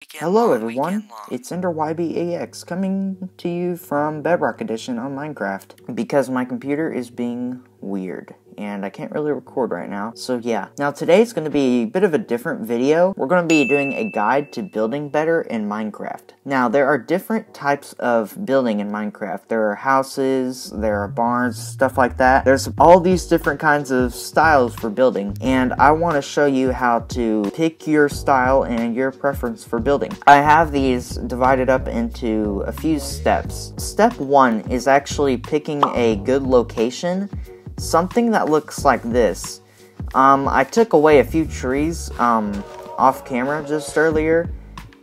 Hello everyone, it's EnderYBAX coming to you from Bedrock Edition on Minecraft because my computer is being weird and I can't really record right now, so yeah. Now today's going to be a bit of a different video. We're going to be doing a guide to building better in Minecraft. Now there are different types of building in Minecraft. There are houses, there are barns, stuff like that. There's all these different kinds of styles for building, and I want to show you how to pick your style and your preference for building. I have these divided up into a few steps. Step 1 is actually picking a good location. Something that looks like this. I took away a few trees off camera just earlier,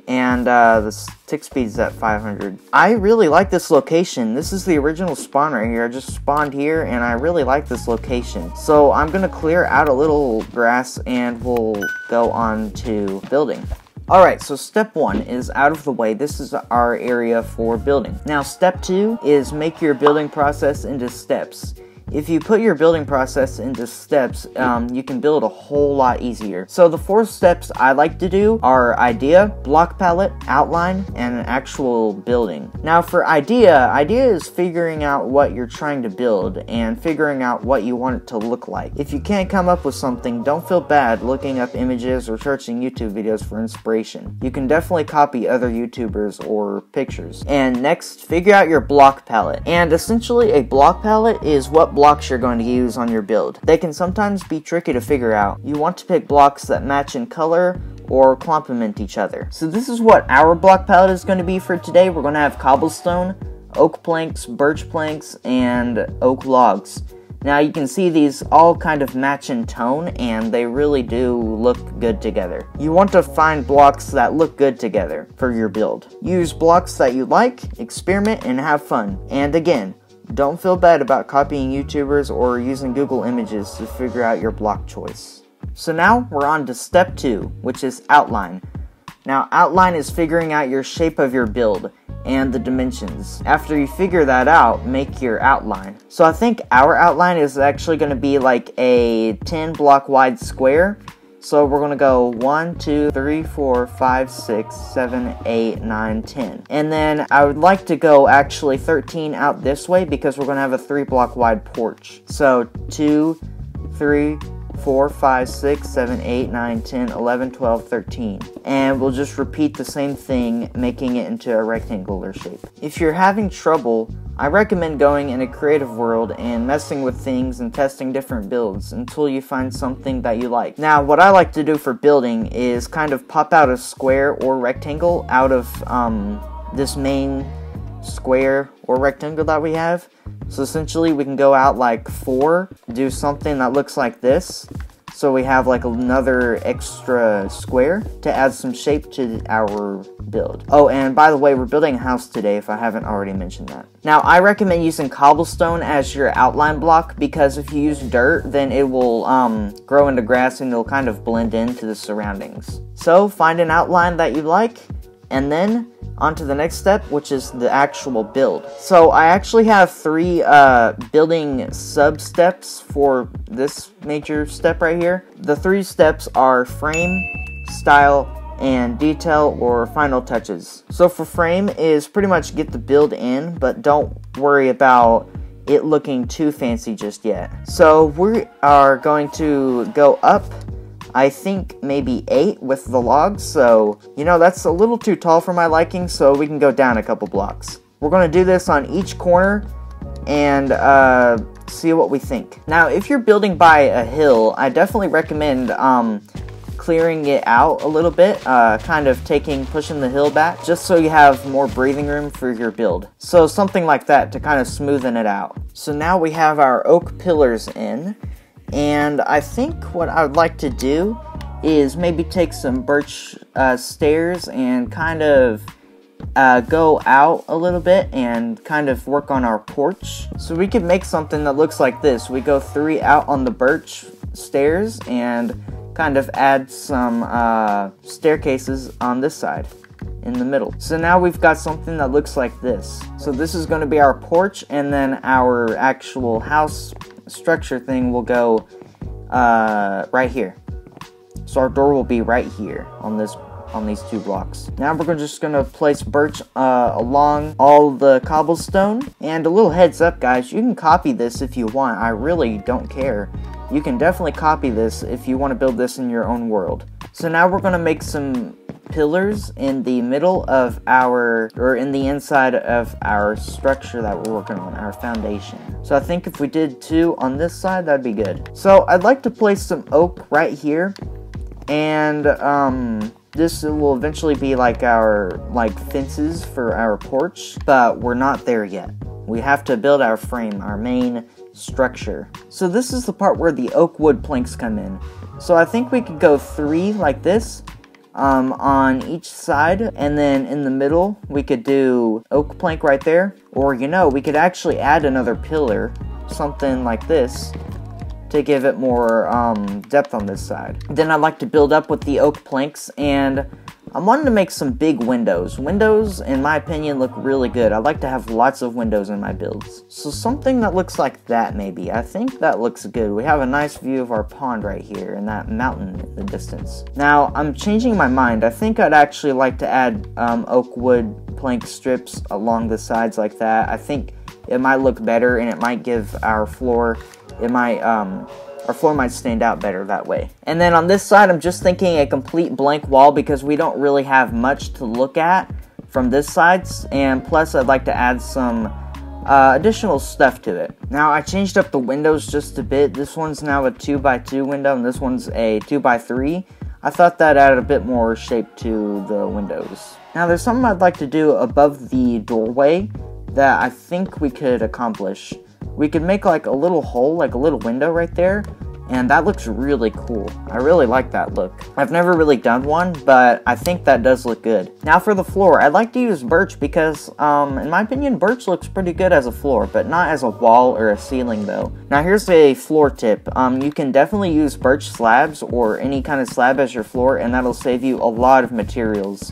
and the tick speed's at 500. I really like this location. This is the original spawn right here. I just spawned here, and I really like this location. So I'm gonna clear out a little grass, and we'll go on to building. Alright, so step 1 is out of the way. This is our area for building. Now step 2 is make your building process into steps. If you put your building process into steps, you can build a whole lot easier. So the 4 steps I like to do are idea, block palette, outline, and actual building. Now for idea is figuring out what you're trying to build and figuring out what you want it to look like. If you can't come up with something, don't feel bad looking up images or searching YouTube videos for inspiration. You can definitely copy other YouTubers or pictures. And next, figure out your block palette. And essentially a block palette is what blocks you're going to use on your build. They can sometimes be tricky to figure out. You want to pick blocks that match in color or complement each other. So this is what our block palette is going to be for today. We're going to have cobblestone, oak planks, birch planks, and oak logs. Now you can see these all kind of match in tone, and they really do look good together. You want to find blocks that look good together for your build. Use blocks that you like, experiment, and have fun. And again, don't feel bad about copying YouTubers or using Google Images to figure out your block choice. So now we're on to step 2, which is outline. Now outline is figuring out your shape of your build and the dimensions. After you figure that out, make your outline. So I think our outline is actually going to be like a 10 block wide square. So we're going to go 1, 2, 3, 4, 5, 6, 7, 8, 9, 10. And then I would like to go actually 13 out this way because we're going to have a 3 block wide porch. So 2, 3, 4, 5, 6, 7, 8, 9, 10, 11, 12, 13. And we'll just repeat the same thing, making it into a rectangular shape. If you're having trouble, I recommend going in a creative world and messing with things and testing different builds until you find something that you like. Now, what I like to do for building is kind of pop out a square or rectangle out of this main square or rectangle that we have. So essentially we can go out like 4, do something that looks like this. So we have like another extra square to add some shape to our build. Oh, and by the way, we're building a house today if I haven't already mentioned that. Now, I recommend using cobblestone as your outline block because if you use dirt, then it will grow into grass and it'll kind of blend into the surroundings. So find an outline that you like, and then on to the next step, which is the actual build. So I actually have 3 building sub-steps for this major step right here. The 3 steps are frame, style, and detail or final touches. So for frame is pretty much get the build in, but don't worry about it looking too fancy just yet. So we are going to go up, I think maybe 8 with the logs, so, you know, that's a little too tall for my liking, so we can go down a couple blocks. We're going to do this on each corner and see what we think. Now, if you're building by a hill, I definitely recommend clearing it out a little bit, kind of pushing the hill back, just so you have more breathing room for your build. So something like that to kind of smoothen it out. So now we have our oak pillars in. And I think what I would like to do is maybe take some birch stairs and kind of go out a little bit and kind of work on our porch. So we could make something that looks like this. We go 3 out on the birch stairs and kind of add some staircases on this side in the middle. So now we've got something that looks like this. So this is going to be our porch, and then our actual house structure thing will go right here. So our door will be right here on on these 2 blocks. Now we're just gonna place birch along all the cobblestone. And a little heads up, guys, you can copy this if you want. I really don't care. You can definitely copy this if you want to build this in your own world. So now we're gonna make some pillars in the middle of our, or in the inside of our structure that we're working on, our foundation. So I think if we did 2 on this side, that'd be good. So I'd like to place some oak right here, and this will eventually be like our fences for our porch, but we're not there yet. We have to build our frame, our main structure. So this is the part where the oak wood planks come in. So I think we could go 3 like this, on each side, and then in the middle we could do oak plank right there, or you know, we could actually add another pillar, something like this, to give it more depth on this side. Then I'd like to build up with the oak planks, and I'm wanting to make some big windows. Windows, in my opinion, look really good. I like to have lots of windows in my builds. So something that looks like that, maybe. I think that looks good. We have a nice view of our pond right here and that mountain in the distance. Now, I'm changing my mind. I think I'd actually like to add oak wood plank strips along the sides like that. I think it might look better, and it might give our floor, our floor might stand out better that way. And then on this side, I'm just thinking a complete blank wall because we don't really have much to look at from this side. And plus, I'd like to add some additional stuff to it. Now, I changed up the windows just a bit. This one's now a 2x2 window, and this one's a 2x3. I thought that added a bit more shape to the windows. Now, there's something I'd like to do above the doorway that I think we could accomplish. We could make like a little hole, like a little window right there, and that looks really cool. I really like that look. I've never really done one, but I think that does look good. Now for the floor, I'd like to use birch because, in my opinion, birch looks pretty good as a floor, but not as a wall or a ceiling though. Now here's a floor tip. You can definitely use birch slabs or any kind of slab as your floor, and that'll save you a lot of materials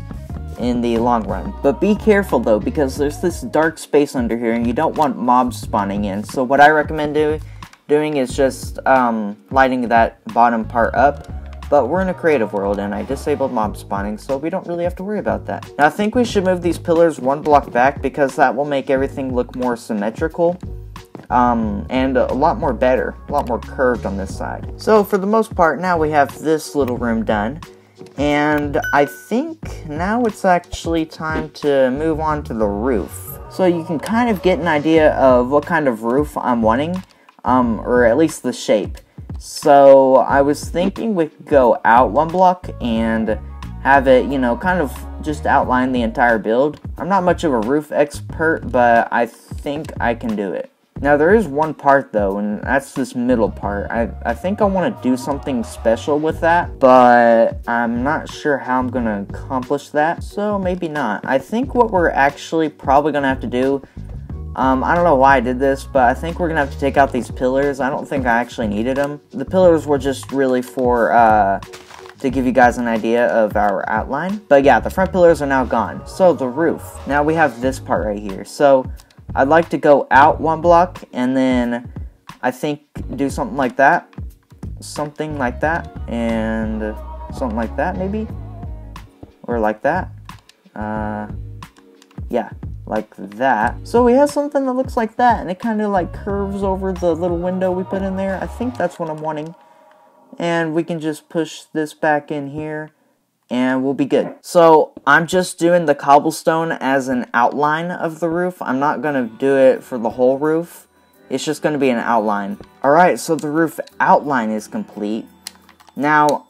in the long run. But be careful though, because there's this dark space under here and you don't want mobs spawning in. So what I recommend doing is just lighting that bottom part up. But we're in a creative world and I disabled mob spawning, so we don't really have to worry about that. Now I think we should move these pillars 1 block back because that will make everything look more symmetrical. And a lot more better, a lot more curved on this side. So for the most part, now we have this little room done. And I think now it's actually time to move on to the roof. So you can kind of get an idea of what kind of roof I'm wanting, or at least the shape. So I was thinking we could go out 1 block and have it, you know, kind of just outline the entire build. I'm not much of a roof expert, but I think I can do it. Now there is one part though, and that's this middle part. I think I want to do something special with that, but I'm not sure how I'm going to accomplish that, so maybe not. I think what we're actually probably going to have to do, I don't know why I did this, but I think we're going to have to take out these pillars. I don't think I actually needed them. The pillars were just really for, to give you guys an idea of our outline. But yeah, the front pillars are now gone. So the roof. Now we have this part right here. So I'd like to go out 1 block and then I think do something like that. Something like that. And something like that maybe. Or like that. Yeah, like that. So we have something that looks like that, and it kind of like curves over the little window we put in there. I think that's what I'm wanting. And we can just push this back in here and we'll be good. So I'm just doing the cobblestone as an outline of the roof. I'm not going to do it for the whole roof. It's just going to be an outline. Alright, so the roof outline is complete. Now,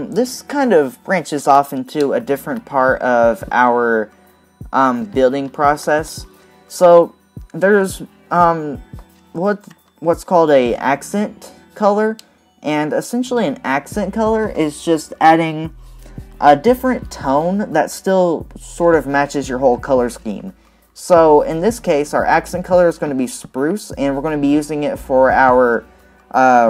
this kind of branches off into a different part of our building process. So there's what's called a accent color, and essentially an accent color is just adding a different tone that still sort of matches your whole color scheme. So in this case, our accent color is going to be spruce, and we're going to be using it for our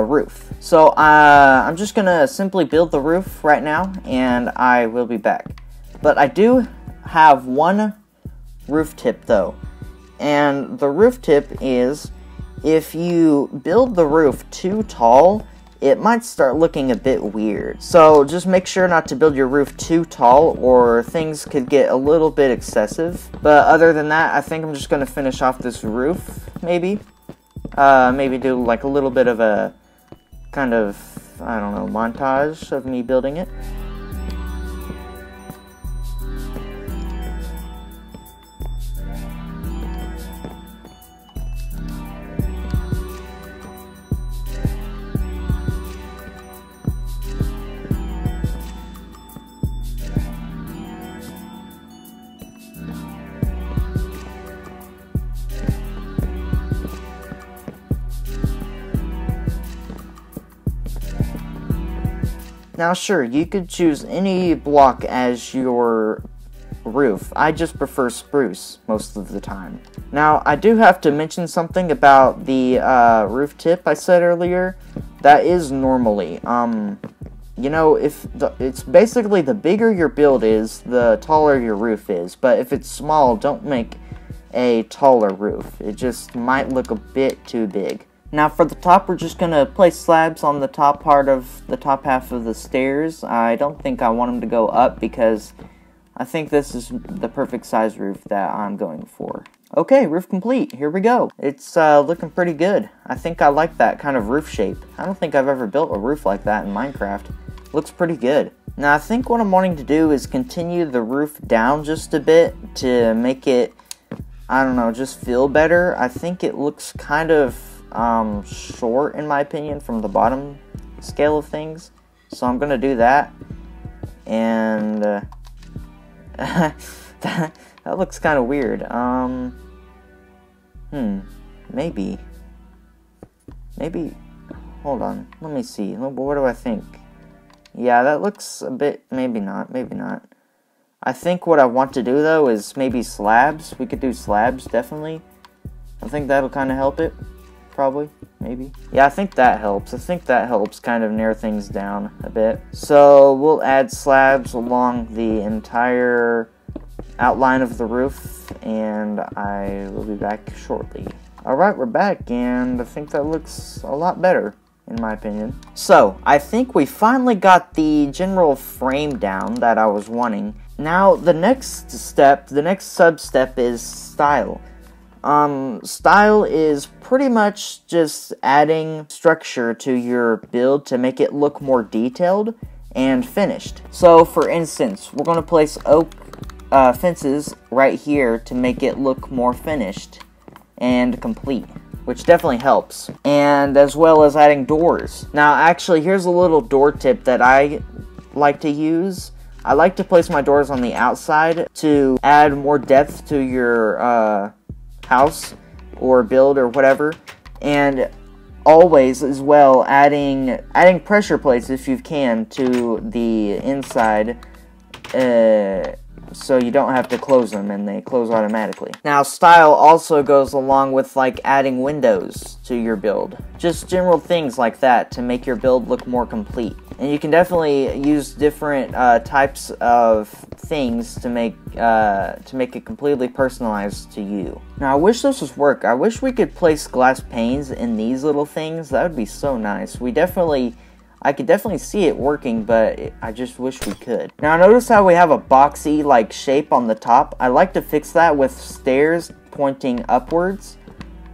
roof. So I'm just going to simply build the roof right now, and I will be back. But I do have one roof tip though, and the roof tip is if you build the roof too tall, it might start looking a bit weird. So just make sure not to build your roof too tall or things could get a little bit excessive. But other than that, I think I'm just going to finish off this roof, maybe. Maybe do like a little bit of a kind of, I don't know, montage of me building it. Now sure, you could choose any block as your roof. I just prefer spruce most of the time. Now I do have to mention something about the roof tip I said earlier. That is normally, you know, it's basically the bigger your build is, the taller your roof is. But if it's small, don't make a taller roof. It just might look a bit too big. Now for the top, we're just going to place slabs on the top part of the top half of the stairs. I don't think I want them to go up because I think this is the perfect size roof that I'm going for. Okay, roof complete. Here we go. It's looking pretty good. I think I like that kind of roof shape. I don't think I've ever built a roof like that in Minecraft. Looks pretty good. Now I think what I'm wanting to do is continue the roof down just a bit to make it, I don't know, just feel better. I think it looks kind of short in my opinion from the bottom scale of things, so I'm gonna do that. And that looks kind of weird. Maybe hold on, let me see. What do I think? Yeah, that looks a bit, maybe not. I think what I want to do though is maybe slabs. We could do slabs, definitely. I think that'll kind of help it. Probably, maybe. Yeah, I think that helps. I think that helps kind of narrow things down a bit. So we'll add slabs along the entire outline of the roof, and I will be back shortly. Alright, we're back, and I think that looks a lot better, in my opinion. So, I think we finally got the general frame down that I was wanting. Now, the next step, the next sub-step is style. Style is pretty much just adding structure to your build to make it look more detailed and finished. So, for instance, we're going to place oak fences right here to make it look more finished and complete, which definitely helps. And as well as adding doors. Now, actually, here's a little door tip that I like to use. I like to place my doors on the outside to add more depth to your house or build or whatever, and always as well adding pressure plates if you can to the inside so you don't have to close them and they close automatically. Now style also goes along with like adding windows to your build, just general things like that to make your build look more complete. And you can definitely use different types of things to make it completely personalized to you. Now I wish this would work. I wish we could place glass panes in these little things. That would be so nice. I could definitely see it working, but I just wish we could. Now notice how we have a boxy like shape on the top. I like to fix that with stairs pointing upwards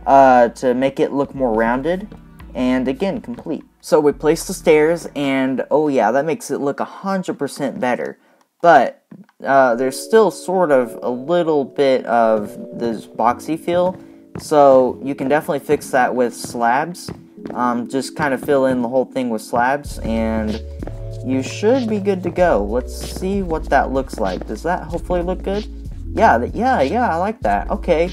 to make it look more rounded and again complete. So we place the stairs, and oh yeah, that makes it look 100% better. But there's still sort of a little bit of this boxy feel, so you can definitely fix that with slabs. Just kind of fill in the whole thing with slabs, and you should be good to go. Let's see what that looks like. Does that hopefully look good? Yeah, I like that. Okay.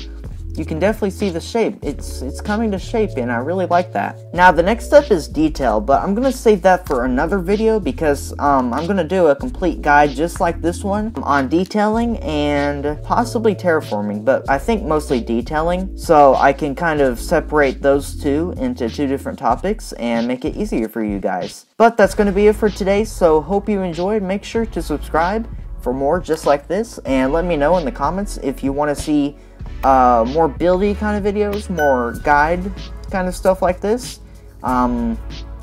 You can definitely see the shape. It's coming to shape, and I really like that. Now, the next step is detail, but I'm going to save that for another video because I'm going to do a complete guide just like this one on detailing and possibly terraforming, but I think mostly detailing, so I can kind of separate those two into two different topics and make it easier for you guys. But that's going to be it for today, so hope you enjoyed. Make sure to subscribe for more just like this, and let me know in the comments if you want to see more buildy kind of videos, more guide kind of stuff like this.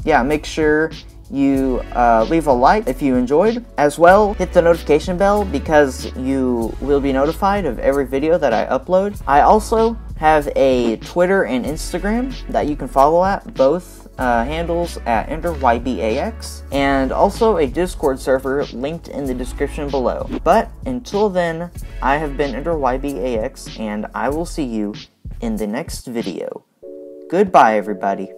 yeah, make sure you leave a like if you enjoyed. As well, hit the notification bell because you will be notified of every video that I upload. I also have a Twitter and Instagram that you can follow at, both handles at EnderYBAX, and also a Discord server linked in the description below. But until then, I have been EnderYBAX, and I will see you in the next video. Goodbye, everybody.